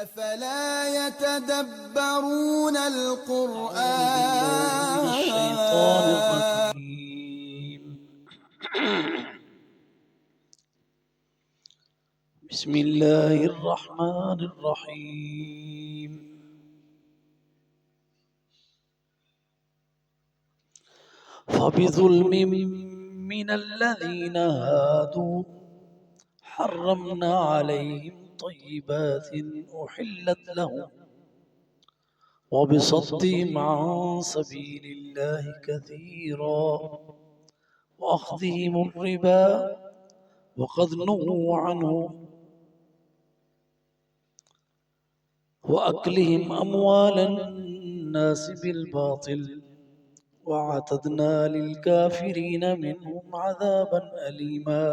أفلا يتدبرون من الشيطان القرآن الرجيم. بسم الله الرحمن الرحيم. فبظلم من الذين هادوا حرمنا عليهم طيبات أحلت لهم وبصدهم عن سبيل الله كثيرا وأخذهم الربا وقد نهوا عنه وأكلهم أموال الناس بالباطل وأعتدنا للكافرين منهم عذابا أليما.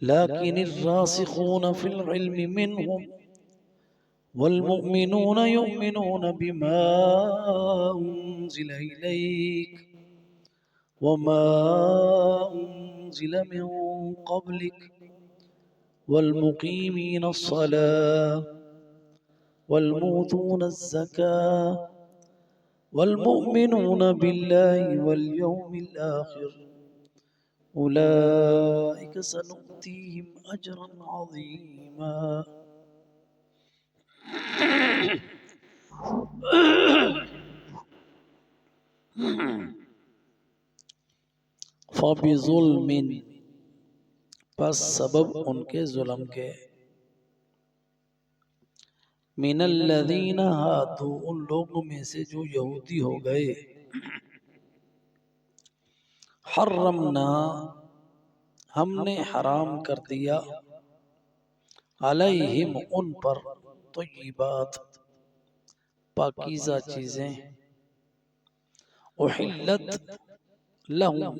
لكن الراسخون في العلم منهم والمؤمنون يؤمنون بما أنزل إليك وما أنزل من قبلك والمقيمين الصلاة والمؤتون الزكاة والمؤمنون بالله واليوم الآخر أولئك سنؤتيهم أجرا عظيما. فبظلم پس سبب ان کے ظلم کے من الذین ہادو ان لوگوں میں سے جو یہودی ہو گئے حرمنا ہم نے حرام کر دیا علیہم ان پر طیبات پاکیزہ چیزیں احلت لہم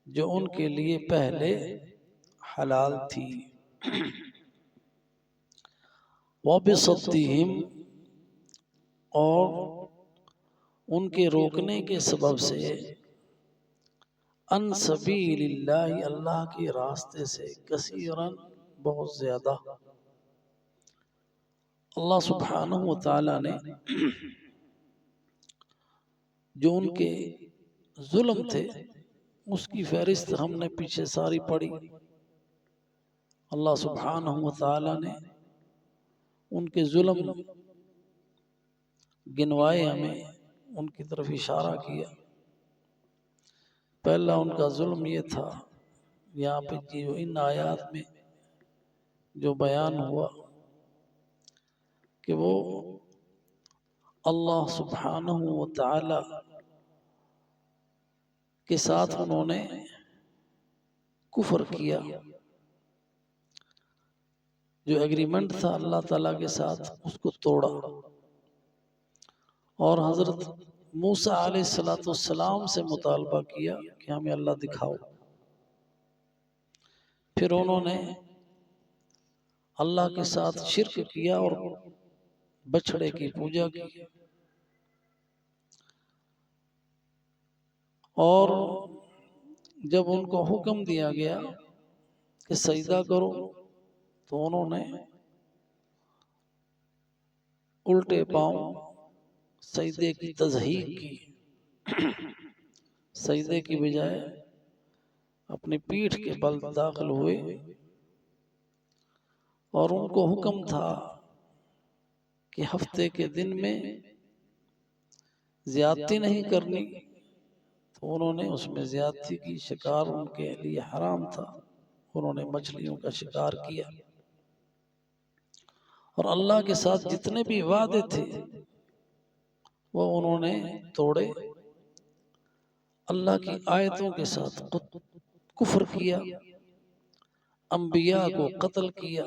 جو ان کے لیے پہلے حلال تھی وَبِصَدِّهِمْ اور ان کے روکنے کے سبب سے ان سبیل اللہ اللہ کے راستے سے کثیراً بہت زیادہ اللہ سبحانہ وتعالی نے جو ان کے ظلم تھے اس کی فہرست ہم نے پیچھے ساری پڑھی. اللہ سبحانہ وتعالی نے ان کے ظلم گنوائے ہمیں ان کی طرف اشارہ کیا. پہلا ان کا ظلم یہ تھا یہاں پہ جو ان آیات میں جو بیان ہوا کہ وہ اللہ سبحانہ وتعالی کے ساتھ انہوں نے کفر کیا. جو ایگریمنٹ تھا اللہ تعالیٰ کے ساتھ اس کو توڑا اور حضرت موسیٰ علیہ السلام سے مطالبہ کیا کہ ہمیں اللہ دکھاؤ. پھر انہوں نے اللہ کے ساتھ شرک کیا اور بچھڑے کی پوجا کی اور جب ان کو حکم دیا گیا کہ سجدہ کرو تو انہوں نے الٹے پاؤں سجدے کی تضحیق کی. سجدے کی بجائے اپنی پیٹھ کے بل داخل ہوئے اور ان کو حکم تھا کہ ہفتے کے دن میں زیادتی نہیں کرنی تو انہوں نے اس میں زیادتی کی. شکار ان کے لیے حرام تھا. انہوں نے مچھلیوں کا شکار کیا اور اللہ کے ساتھ جتنے بھی وعدے تھے وہ انہوں نے توڑے. اللہ کی آیتوں کے ساتھ کفر کیا. انبیاء کو قتل کیا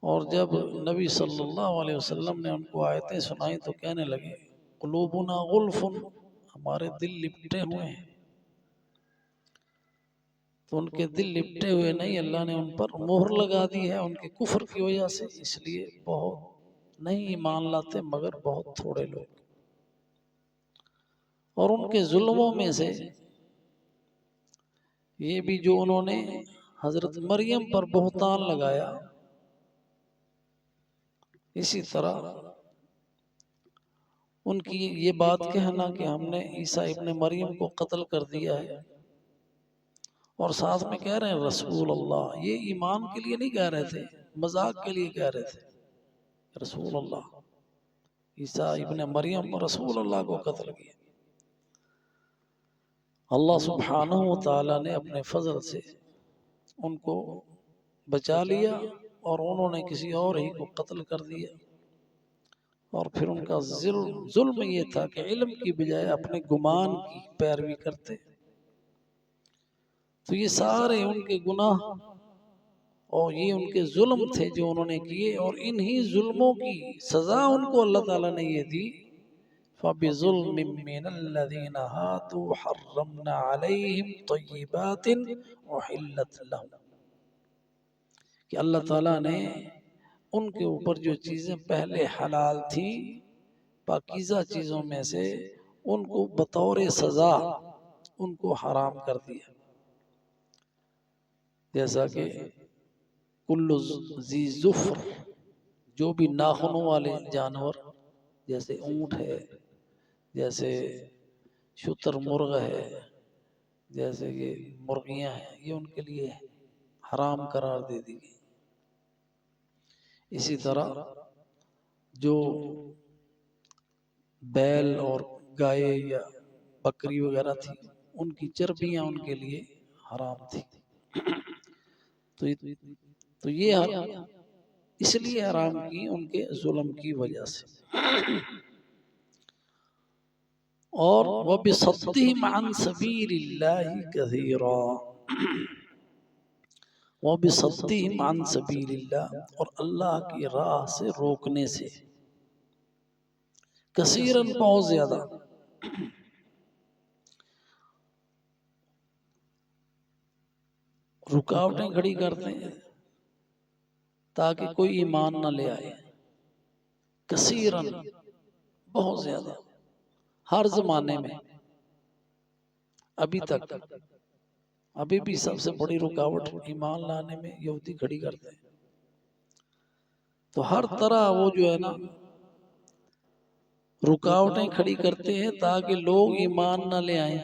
اور جب نبی صلی اللہ علیہ وسلم نے ان کو آیتیں سنائیں تو کہنے لگے قلوبنا غلف ہمارے دل لپٹے ہوئے ہیں. تو ان کے دل لپٹے ہوئے نہیں اللہ نے ان پر مہر لگا دی ہے ان کے کفر کی وجہ سے. اس لیے بہت نہیں ایمان لاتے مگر بہت تھوڑے لوگ. اور ان کے ظلموں میں سے یہ بھی جو انہوں نے حضرت مریم پر بہتان لگایا، اسی طرح ان کی یہ بات کہنا کہ ہم نے عیسیٰ ابن مریم کو قتل کر دیا ہے، اور ساتھ میں کہہ رہے ہیں رسول اللہ، یہ ایمان کے لیے نہیں کہہ رہے تھے، مذاق کے لیے کہہ رہے تھے، رسول اللہ عیسیٰ ابن مریم رسول اللہ کو قتل کیا۔ اللہ سبحانہ و تعالیٰ نے اپنے فضل سے ان کو بچا لیا، اور انہوں نے کسی اور ہی کو قتل کر دیا، اور پھر ان کا ظلم یہ تھا کہ علم کی بجائے اپنے گمان کی پیروی کرتے۔ تو یہ سارے ان کے گناہ اور یہ ان کے ظلم تھے جو انہوں نے کیے، اور انہی ظلموں کی سزا ان کو اللہ تعالیٰ نے یہ دی، فَبِظُلْمٍ مِّنَ الَّذِينَ هَادُوا حَرَّمْنَا عَلَيْهِمْ طَيِّبَاتٍ أُحِلَّتْ لَهُمْ، کہ اللہ تعالیٰ نے ان کے اوپر جو چیزیں پہلے حلال تھی پاکیزہ چیزوں میں سے، ان کو بطور سزا ان کو حرام کر دیا، جیسا کہ کل ذی ظفر، جو بھی ناخنوں والے جانور، جیسے اونٹ ہے، جیسے شتر مرغ ہے، جیسے یہ مرغیاں ہیں، یہ ان کے لیے حرام قرار دے دی گئی۔ اسی طرح جو بیل اور گائے یا بکری وغیرہ تھی، ان کی چربیاں ان کے لیے حرام تھی۔ تو یہ اس لیے حرام کی ان کے ظلم کی وجہ سے، اور وَبِصَدِّهِمْ عَنْ سَبِيلِ اللَّهِ كَثِيرًا، وَبِصَدِّهِمْ عَنْ سَبِيلِ اللَّهِ، اور اللہ کی راہ سے روکنے سے، کثیراً بہت زیادہ، رکاوٹیں کھڑی کرتے ہیں تاکہ کوئی ایمان نہ لے آئے، کثیراً بہت زیادہ، ہر زمانے میں، ابھی تک، ابھی بھی سب سے بڑی رکاوٹ ایمان لانے میں یہودی کھڑی کرتے ہیں۔ تو ہر طرح وہ جو ہے نا رکاوٹیں کھڑی کرتے ہیں تاکہ لوگ ایمان نہ لے آئیں۔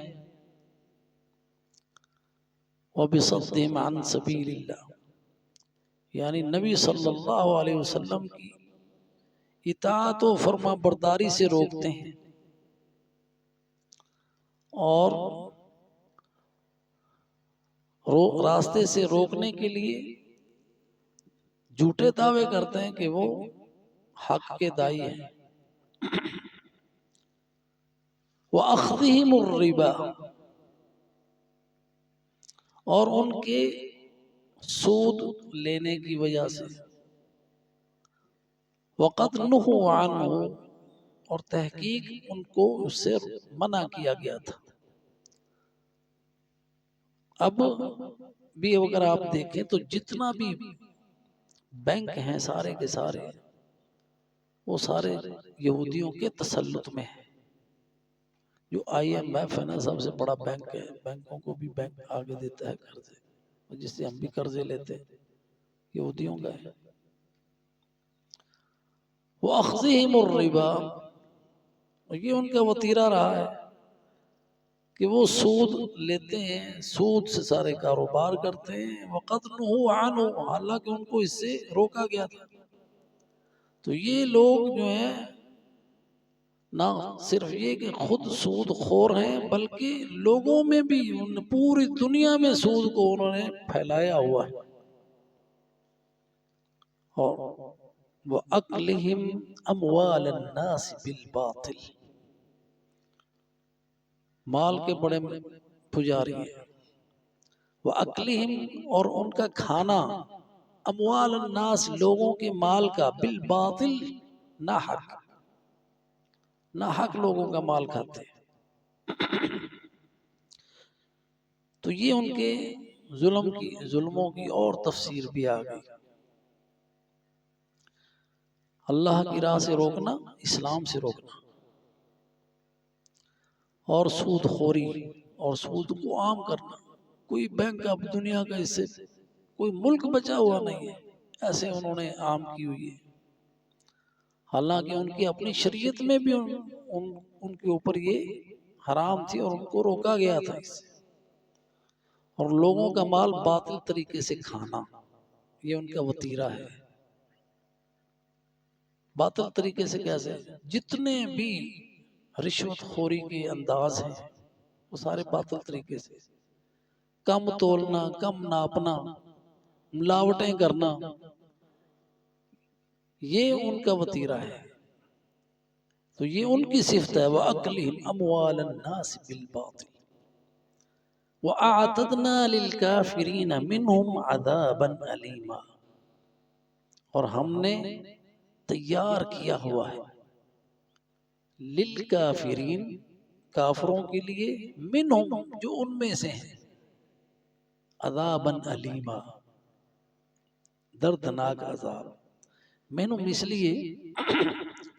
وَبِصَدِّهِمْ عَنْ سَبِيلِ اللَّهِ، یعنی نبی صلی اللہ علیہ وسلم کی اطاعت و فرما برداری سے روکتے ہیں، اور راستے سے روکنے کے لیے جھوٹے دعوے کرتے ہیں کہ وہ حق کے دائی ہیں۔ وَأَخْذِهِمُ الرِّبَا، اور ان کے سود لینے کی وجہ سے، وَقَدْ نُهُوا عَنْهُ، اور تحقیق ان کو اس سے منع کیا گیا تھا۔ اب بھی اگر آپ دیکھیں تو جتنا بھی بینک ہیں سارے کے سارے، وہ سارے یہودیوں کے تسلط میں ہیں۔ جو IMF ہے نا، سب سے بڑا بینک ہے، بینکوں کو بھی بینک آگے دیتا ہے قرضے، جس سے ہم بھی قرضے لیتے ہیں، یہودیوں کا ہے۔ وَأَخْذِهِمُ الرِّبَا، یہ ان کا وطیرہ رہا ہے کہ وہ سود لیتے ہیں، سود سے سارے کاروبار کرتے ہیں۔ وَقَدْ نُهُوا عَنْهُ، حالانکہ ان کو اس سے روکا گیا تھا۔ تو یہ لوگ جو ہیں نہ صرف یہ کہ خود سود خور ہیں، بلکہ لوگوں میں بھی، پوری دنیا میں سود کو انہوں نے پھیلایا ہوا ہے۔ اور وَأَكْلِهِمْ أَمْوَالَ النَّاسِ بِالْبَاطِلِ، مال کے بڑے پجاری ہیں۔ وَأَكْلِهِمْ، اور ان کا کھانا، اموال الناس، لوگوں کے مال کا، بالباطل، ناحق، ناحق لوگوں کا مال کھاتے ہیں۔ تو یہ ان کے ظلموں کی اور تفسیر بھی آ گئی۔ اللہ کی راہ سے روکنا، اسلام سے روکنا، اور سود خوری اور سود کو عام کرنا۔ کوئی بینک اب دنیا کا اس سے کوئی ملک بچا ہوا نہیں ہے، ایسے انہوں نے عام کی ہوئی ہے، حالانکہ ان کی اپنی شریعت میں بھی ان کے اوپر یہ حرام تھی اور ان کو روکا گیا تھا اس سے۔ اور لوگوں کا مال باطل طریقے سے کھانا، یہ ان کا وتیرہ ہے۔ باطل طریقے سے کیسے؟ جتنے بھی رشوت خوری کے انداز ہیں وہ سارے باطل طریقے سے، کم تولنا، کم ناپنا، ملاوٹیں کرنا، یہ ان کا وتیرہ ہے۔ تو یہ ان کی صفت ہے، وَأَكْلِهِمْ أَمْوَالَ النَّاسِ بِالْبَاطِلِ وَأَعْتَدْنَا لِلْكَافِرِينَ مِنْهُمْ عَذَابًا أَلِيمًا، اور ہم نے تیار کیا ہوا ہے للکافرین، کافروں کے لیے، منہم، جو ان میں سے ہیں، عذابًا علیما، دردناک عذاب۔ منہم اس لیے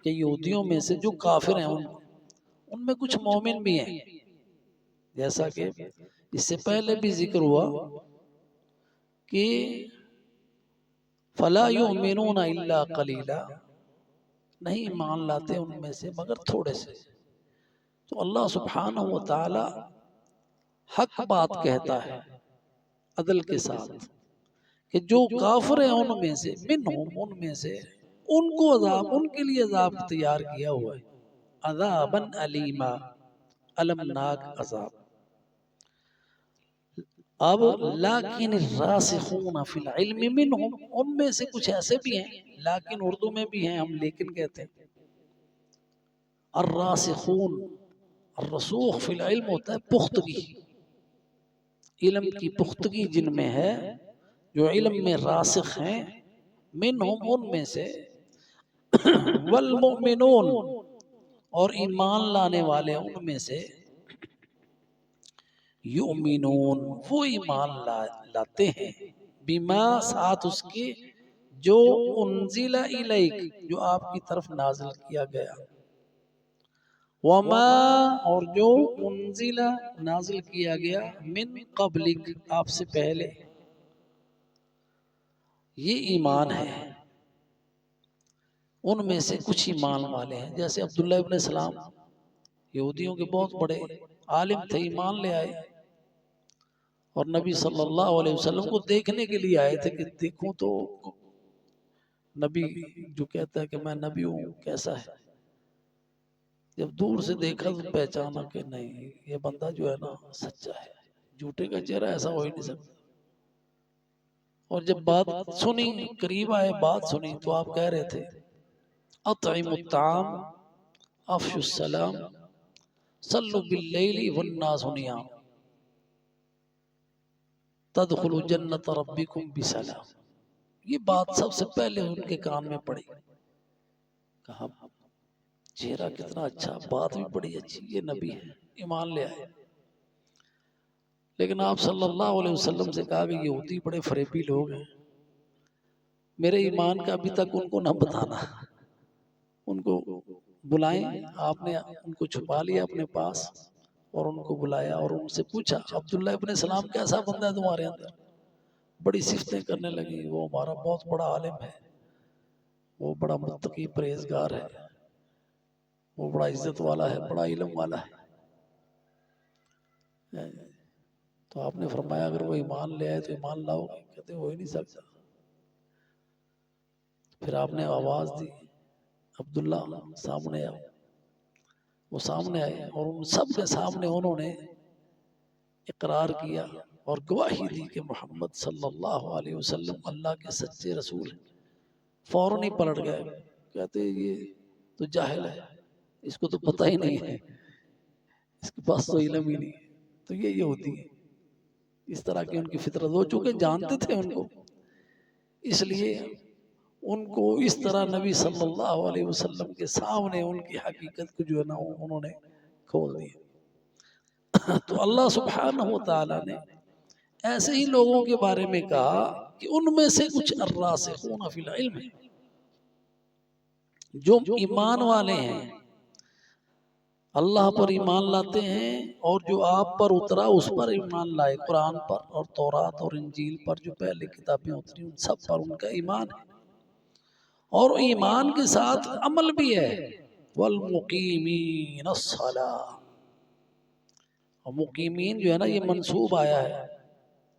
کہ یہودیوں میں سے جو کافر ہیں ان میں کچھ مومن بھی ہیں، جیسا کہ اس سے پہلے بھی ذکر ہوا کہ فَلَا يُؤْمِنُونَ إِلَّا قَلِيلًا، نہیں ایمان لاتے ان میں سے مگر تھوڑے سے۔ تو اللہ سبحانہ و تعالی حق بات کہتا ہے عدل کے ساتھ کہ جو کافر ہیں ان میں سے، منہم، ان میں سے، ان کو عذاب، ان کے لیے عذاب تیار کیا ہوا ہے، عذاباً علیما، المناک عذاب۔ اب لیکن الراسخون فی العلم منہم، ان میں سے کچھ ایسے بھی ہیں، لیکن اردو میں بھی ہیں، ہم لیکن کہتے ہیں۔ الراسخون، الرسوخ فی العلم ہوتا ہے پختگی، علم کی پختگی جن میں ہے، جو علم میں راسخ ہیں، منہم، ان میں سے، والمؤمنون، اور ایمان لانے والے ان میں سے، یؤمنون، وہ ایمان لاتے ہیں، بما، ساتھ اس کے، جو انزل الیک، جو آپ کی طرف نازل کیا گیا، وما، اور جو انزل، نازل کیا گیا، من قبلک، آپ سے پہلے، یہ ایمان ہے۔ ان میں سے کچھ ایمان والے ہیں، جیسے عبداللہ ابن سلام، یہودیوں کے بہت بڑے عالم تھے، ایمان لے آئے اور نبی صلی اللہ علیہ وسلم کو دیکھنے کے لیے آئے تھے کہ دیکھوں تو نبی جو کہتا ہے کہ میں نبی ہوں کیسا ہے۔ جب دور سے دیکھا تو پہچانا کہ نہیں، یہ بندہ جو ہے نا سچا ہے، جھوٹے کا چہرہ ایسا ہو ہی نہیں سکتا۔ اور جب بات سنی، قریب آئے، بات سنی، تو آپ کہہ رہے تھے اطعموا الطعام، افشوا السلام، صلوا باللیل والناس نیام، تدخلوا جنت ربکم بسلام۔ یہ بات سب سے پہلے ان کے کان میں پڑی، کہا چہرہ کتنا اچھا، بات بھی بڑی اچھی، یہ نبی ہے، ایمان لے آئے۔ لیکن آپ صلی اللہ علیہ وسلم سے کہا کہ یہودی بڑے فریبی لوگ ہیں، میرے ایمان کا ابھی تک ان کو نہ بتانا، ان کو بلائیں۔ آپ نے ان کو چھپا لیا اپنے پاس اور ان کو بلایا اور ان سے پوچھا عبداللہ ابن سلام کیسا بندہ ہے تمہارے اندر؟ بڑی صفتیں کرنے لگی، وہ ہمارا بہت بڑا عالم ہے، وہ بڑا متقی پرہیزگار ہے، وہ بڑا عزت والا ہے، بڑا علم والا ہے۔ تو آپ نے فرمایا اگر وہ ایمان لے آئے تو ایمان لاؤ گے؟ کہتے ہو ہی نہیں سکتا۔ پھر آپ نے آواز دی عبداللہ سامنے آؤ، وہ سامنے آئے اور ان سب کے سامنے انہوں نے اقرار کیا اور گواہی دی کہ محمد صلی اللہ علیہ وسلم اللہ کے سچے رسول ہیں۔ فوراً ہی پلٹ گئے، کہتے یہ تو جاہل ہے، اس کو تو پتہ ہی نہیں ہے، اس کے پاس تو علم ہی نہیں ہے۔ تو یہ ہوتی ہے، اس طرح کی ان کی فطرت، وہ چونکہ جانتے تھے ان کو، اس لیے ان کو اس طرح نبی صلی اللہ علیہ وسلم کے سامنے ان کی حقیقت کو جو ہے نا انہوں نے کھول دیا۔ تو اللہ سبحانہ و تعالیٰ نے ایسے ہی لوگوں کے بارے میں کہا کہ ان میں سے کچھ الراسخون فی العلم ہیں، جو ایمان والے ہیں، اللہ پر ایمان لاتے ہیں اور جو آپ پر اترا اس پر ایمان لائے، قرآن پر اور تورات اور انجیل پر جو پہلے کتابیں اتری ان سب پر ان کا ایمان ہے، اور ایمان کے ساتھ عمل بھی ہے، والمقیمین الصلاۃ، اور مقیمین جو ہے نا یہ منصوب آیا ہے،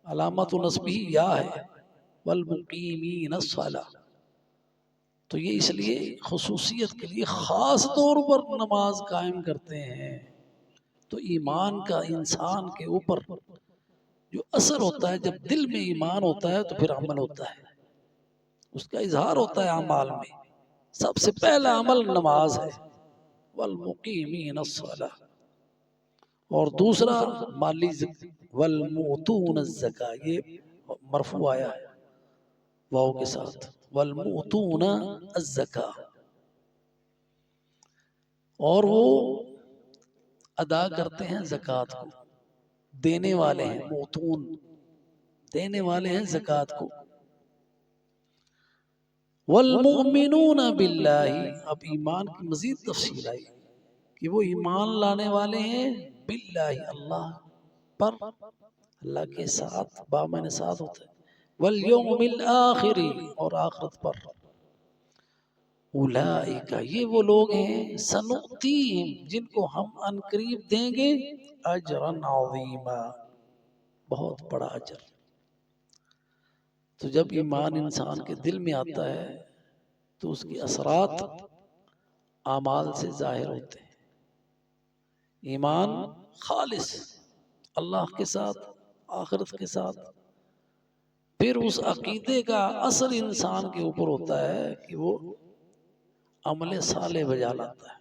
علامت نصبی یا ہے، والمقیمین الصلاۃ، تو یہ اس لیے خصوصیت کے لیے خاص طور پر نماز قائم کرتے ہیں۔ تو ایمان کا انسان کے اوپر جو اثر ہوتا ہے، جب دل میں ایمان ہوتا ہے تو پھر عمل ہوتا ہے، اس کا اظہار ہوتا ہے اعمال میں۔ سب سے پہلا عمل نماز ہے، والمقیمین الصلاۃ، اور دوسرا مالی والمؤتون الزکاۃ، یہ مرفوع آیا ہے واو کے ساتھ، والمؤتون الزکاۃ، اور وہ ادا کرتے ہیں زکوٰۃ کو، دینے والے ہیں، موتون دینے والے ہیں زکوٰۃ کو۔ والمؤمنون باللہ، اب ایمان کی مزید تفصیل آئی کہ وہ ایمان لانے والے ہیں باللہ، اللہ پر، اللہ کے ساتھ، بامعنی ساتھ ہوتا ہے، والیوم الآخر، اور آخرت پر، اولئک، یہ وہ لوگ ہیں، سنؤتیہم، جن کو ہم ان قریب دیں گے، اجرا عظیما، بہت بڑا اجر۔ تو جب ایمان انسان کے دل میں آتا ہے تو اس کے اثرات اعمال سے ظاہر ہوتے ہیں۔ ایمان خالص اللہ کے ساتھ، آخرت کے ساتھ، پھر اس عقیدے کا اثر انسان کے اوپر ہوتا ہے کہ وہ عمل صالح بجا لاتا ہے،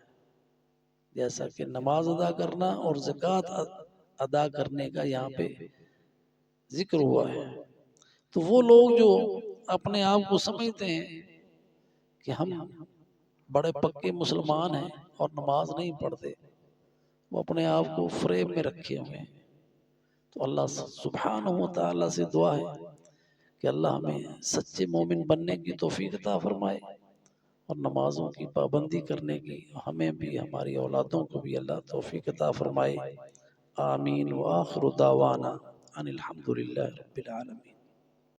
جیسا کہ نماز ادا کرنا اور زکوٰۃ ادا کرنے کا یہاں پہ ذکر ہوا ہے۔ تو وہ لوگ جو اپنے آپ کو سمجھتے ہیں کہ ہم بڑے پکے مسلمان ہیں اور نماز نہیں پڑھتے، وہ اپنے آپ کو فریب میں رکھے ہوئے ہیں۔ تو اللہ سبحانہ و تعالیٰ سے دعا ہے کہ اللہ ہمیں سچے مومن بننے کی توفیق عطا فرمائے، اور نمازوں کی پابندی کرنے کی ہمیں بھی، ہماری اولادوں کو بھی اللہ توفیق عطا فرمائے۔ آمین، وآخر دعوانا ان الحمد للہ رب العالمین۔